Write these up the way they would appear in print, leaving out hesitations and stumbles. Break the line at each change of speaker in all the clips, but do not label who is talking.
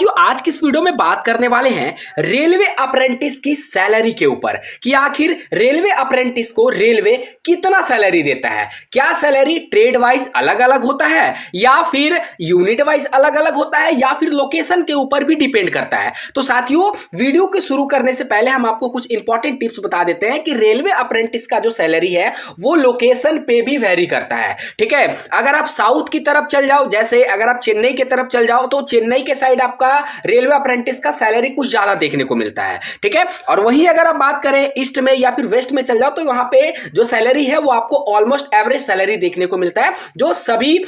साथियों आज की इस वीडियो में बात करने वाले हैं रेलवे अप्रेंटिस की सैलरी के ऊपर कि आखिर रेलवे अप्रेंटिस को रेलवे कितना सैलरी देता है। क्या सैलरी ट्रेड वाइज अलग अलग होता है या फिर यूनिट वाइज अलग अलग होता है या फिर लोकेशन के ऊपर भी डिपेंड करता है। तो साथियों वीडियो को शुरू करने से पहले हम आपको कुछ इंपॉर्टेंट टिप्स बता देते हैं कि रेलवे अप्रेंटिस का जो सैलरी है वो लोकेशन पे भी वेरी करता है। ठीक है, अगर आप साउथ की तरफ चल जाओ, जैसे अगर आप चेन्नई की तरफ चल जाओ तो चेन्नई के साइड आपका रेलवे अप्रेंटिस का सैलरी कुछ ज्यादा देखने को मिलता है। ठीक है, और वहीं अगर आप बात करें ईस्ट में या फिर वेस्ट में चल जाओ तो वहां पे जो सैलरी है वो आपको ऑलमोस्ट एवरेज सैलरी देखने को मिलता है जो सभी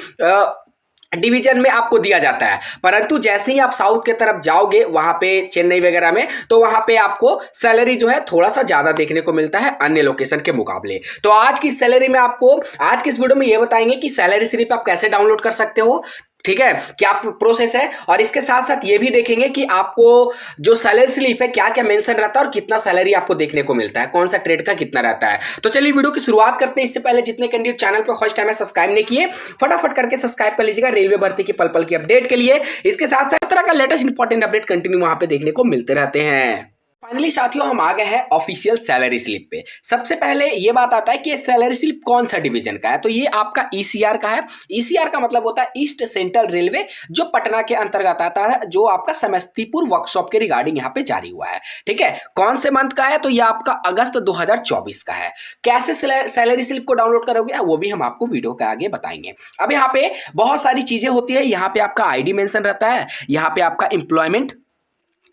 डिवीजन में आपको दिया जाता है। परंतु जैसे ही आप साउथ की तरफ जाओगे वहां पे चेन्नई वगैरह में तो वहां पे आपको सैलरी जो है थोड़ा सा ज्यादा देखने को मिलता है अन्य लोकेशन के मुकाबले। तो आज की सैलरी में आपको आज की इस वीडियो में ये बताएंगे कि सैलरी स्लिप आप कैसे डाउनलोड कर सकते हो। ठीक है, क्या प्रोसेस है, और इसके साथ साथ ये भी देखेंगे कि आपको जो सैलरी स्लिप है क्या क्या मेंशन रहता है और कितना सैलरी आपको देखने को मिलता है, कौन सा ट्रेड का कितना रहता है। तो चलिए वीडियो की शुरुआत करते हैं। इससे पहले जितने कैंडिडेट चैनल पर फर्स्ट टाइम है सब्सक्राइब नहीं किए फटाफट करके सब्सक्राइब कर लीजिएगा रेलवे भर्ती की पल पल की अपडेट के लिए। इसके साथ साथ तरह का लेटेस्ट इंपॉर्टेंट अपडेट कंटिन्यू वहां पे देखने को मिलते रहते हैं। फाइनली साथियों हम आ गए हैं ऑफिशियल सैलरी स्लिप पे। सबसे पहले ये बात आता है कि ये सैलरी स्लिप कौन सा डिवीजन का है, तो ये आपका ईसीआर का है। ईसीआर का मतलब होता है ईस्ट सेंट्रल रेलवे, जो पटना के अंतर्गत आता है, जो आपका समस्तीपुर वर्कशॉप के रिगार्डिंग यहाँ पे जारी हुआ है। ठीक है, कौन से मंथ का है, तो ये आपका अगस्त 2024 का है। कैसे सैलरी स्लिप को डाउनलोड करोगे वो भी हम आपको वीडियो के आगे बताएंगे। अब यहाँ पे बहुत सारी चीजें होती है। यहाँ पे आपका आईडी मेंशन रहता है, यहाँ पे आपका एम्प्लॉयमेंट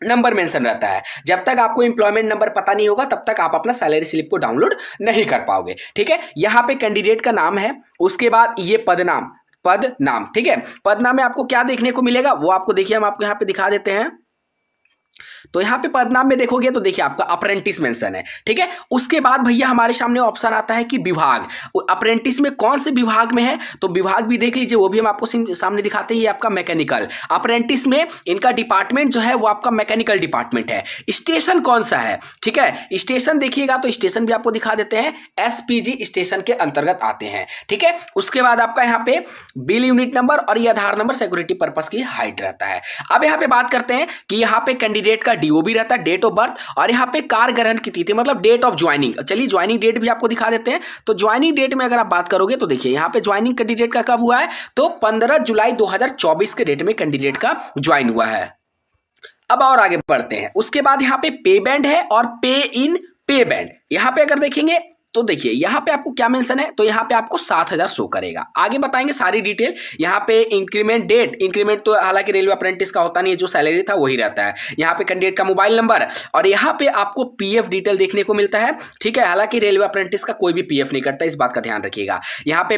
नंबर मेंशन रहता है। जब तक आपको एम्प्लॉयमेंट नंबर पता नहीं होगा तब तक आप अपना सैलरी स्लिप को डाउनलोड नहीं कर पाओगे। ठीक है, यहाँ पे कैंडिडेट का नाम है, उसके बाद ये पद नाम। ठीक है, पद नाम में आपको क्या देखने को मिलेगा वो आपको देखिए हम आपको यहाँ पे दिखा देते हैं। तो यहाँ पे पदनाम में देखोगे तो देखिए आपका अप्रेंटिस मेंशन है। ठीक है, उसके बाद भैया हमारे सामने ऑप्शन आता है कि विभाग, अप्रेंटिस में कौन से विभाग में है, तो विभाग भी देख लीजिए, वो भी हम आपको सामने दिखाते हैं। ये आपका मैकेनिकल अप्रेंटिस में इनका डिपार्टमेंट जो है वो आपका मैकेनिकल डिपार्टमेंट है। स्टेशन कौन सा है, ठीक है, स्टेशन देखिएगा तो स्टेशन भी आपको दिखा देते हैं, एसपीजी स्टेशन के अंतर्गत आते हैं। ठीक है, उसके बाद आपका यहाँ पे बिल यूनिट नंबर और ये आधार नंबर सिक्योरिटी पर्पस की हाइट रहता है। अब यहाँ पे बात करते हैं कि यहाँ पे कैंडिडेट का डीओबी रहता है, डेट ऑफ बर्थ, और यहाँ पे कार ग्रहण की तिथि मतलब डेट ऑफ ज्वाइनिंग। चलिए ज्वाइनिंग डेट भी आपको दिखा देते हैं। तो ज्वाइनिंग डेट में अगर आप बात करोगे तो देखिए यहाँ पे ज्वाइनिंग कैंडिडेट का कब हुआ है, तो 15 जुलाई 2024 के डेट में कैंडिडेट का ज्वाइन हुआ है। अब और आगे बढ़ते हैं। उसके बाद यहाँ पे पे बैंड है और पे इन पे बैंड। यहाँ पे अगर देखेंगे तो देखिए यहाँ पे आपको क्या मेंशन है, तो यहाँ पे आपको 7000 शो करेगा। आगे बताएंगे सारी डिटेल। यहाँ पे इंक्रीमेंट डेट, इंक्रीमेंट तो हालांकि रेलवे अप्रेंटिस का होता नहीं है, जो सैलरी था वही रहता है। यहाँ पे कैंडिडेट का मोबाइल नंबर और यहाँ पे आपको पीएफ डिटेल देखने को मिलता है। ठीक है, हालांकि रेलवे अप्रेंटिस का कोई भी पीएफ नहीं करता, इस बात का ध्यान रखिएगा। यहाँ पे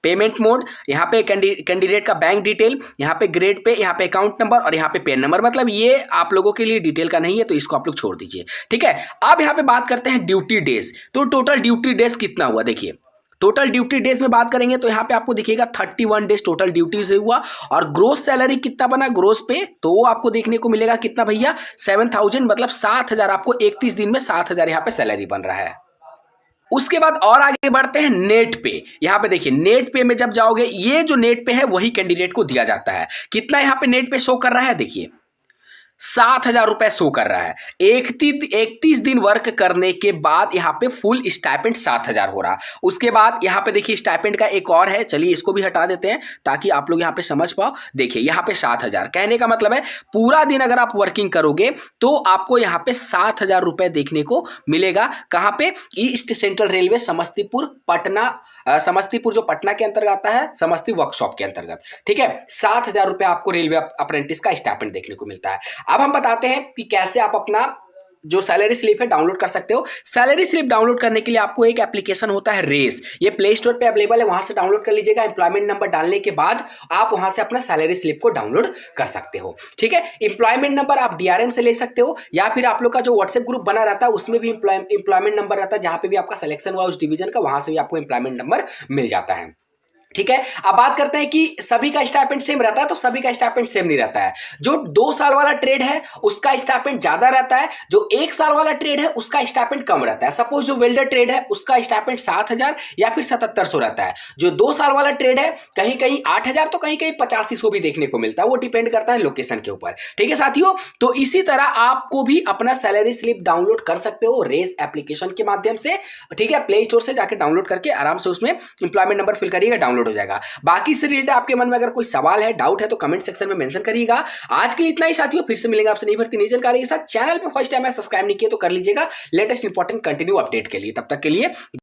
पेमेंट मोड, यहाँ पे कैंडिडेट का बैंक डिटेल, यहाँ पे ग्रेड पे, यहाँ पे अकाउंट नंबर और यहाँ पे पेन नंबर। मतलब ये आप लोगों के लिए डिटेल का नहीं है, तो इसको आप लोग छोड़ दीजिए। ठीक है, अब यहाँ पे बात करते हैं ड्यूटी डेज। तो टोटल ड्यूटी डेज कितना हुआ, देखिए टोटल ड्यूटी डेज में बात करेंगे तो यहाँ पे आपको दिखेगा 31 डेज टोटल ड्यूटी से हुआ। और ग्रोस सैलरी कितना बना ग्रोस पे, तो वो आपको देखने को मिलेगा कितना भैया, 7000, मतलब 7000 आपको 31 दिन में 7000 यहाँ पे सैलरी बन रहा है। उसके बाद और आगे बढ़ते हैं नेट पे। यहां पे देखिए नेट पे में जब जाओगे, ये जो नेट पे है वही कैंडिडेट को दिया जाता है। कितना यहां पे नेट पे शो कर रहा है, देखिए 7000 रुपए शो कर रहा है। 31 दिन वर्क करने के बाद यहाँ पे फुल स्टाइपेंड 7000 हो रहा। उसके बाद यहाँ पे देखिए स्टाइपेंड का एक और है, चलिए इसको भी हटा देते हैं ताकि आप लोग यहाँ पे समझ पाओ। देखिए यहाँ पे 7000 कहने का मतलब है पूरा दिन अगर आप वर्किंग करोगे तो आपको यहाँ पे 7000 रुपए देखने को मिलेगा। कहाँ पे, east central railway Samastipur Patna, Samastipur जो पटना के अंतर्गत आता है, समस्ती वर्कशॉप के अंतर्गत। ठीक है, 7000 रुपए आपको रेलवे अप्रेंटिस का स्टाइपेंड देखने को मिलता है। अब हम बताते हैं कि कैसे आप अपना जो सैलरी स्लिप है डाउनलोड कर सकते हो। सैलरी स्लिप डाउनलोड करने के लिए आपको एक एप्लीकेशन होता है रेस, ये प्ले स्टोर पे अवेलेबल है, वहां से डाउनलोड कर लीजिएगा। एम्प्लॉयमेंट नंबर डालने के बाद आप वहां से अपना सैलरी स्लिप को डाउनलोड कर सकते हो। ठीक है, एम्प्लॉयमेंट नंबर आप डीआरएम से ले सकते हो या फिर आप लोग का जो व्हाट्सएप ग्रुप बना रहता है उसमें भी एम्प्लॉयमेंट नंबर रहता है, जहां पे भी आपका सिलेक्शन हुआ उस डिवीजन का, वहां से भी आपको एम्प्लॉयमेंट नंबर मिल जाता है। ठीक है। अब बात करते हैं कि सभी का स्टाइपेंड सेम रहता है, तो सभी का स्टाइपेंड सेम नहीं रहता है। जो 2 साल वाला ट्रेड है उसका स्टाइपेंड ज्यादा रहता है, जो 1 साल वाला ट्रेड है उसका स्टाइपेंड कम रहता है। सपोज जो वेल्डर ट्रेड है उसका स्टाइपेंड 7,000 या फिर 7,700 रहता है। जो 2 साल वाला ट्रेड है कहीं कहीं 8,000 तो कहीं कहीं 8500 भी देखने को मिलता है, वो डिपेंड करता है लोकेशन के ऊपर। ठीक है साथियों, तो इसी तरह आपको भी अपना सैलरी स्लिप डाउनलोड कर सकते हो रेस एप्लीकेशन के माध्यम से। ठीक है, प्ले स्टोर से जाकर डाउनलोड करके आराम से उसमें इंप्लॉयमेंट नंबर फिल करिएगा, डाउनलोड हो जाएगा। बाकी इससे रिलेटेड आपके मन में अगर कोई सवाल है, डाउट है, तो कमेंट सेक्शन में मेंशन करिएगा। आज के लिए इतना ही साथियों, फिर से मिलेंगे आपसे नई भर्ती नई जानकारी के साथ। चैनल पे फर्स्ट टाइम है, सब्सक्राइब नहीं किया तो कर लीजिएगा लेटेस्ट इंपॉर्टेंट कंटिन्यू अपडेट के लिए। तब तक के लिए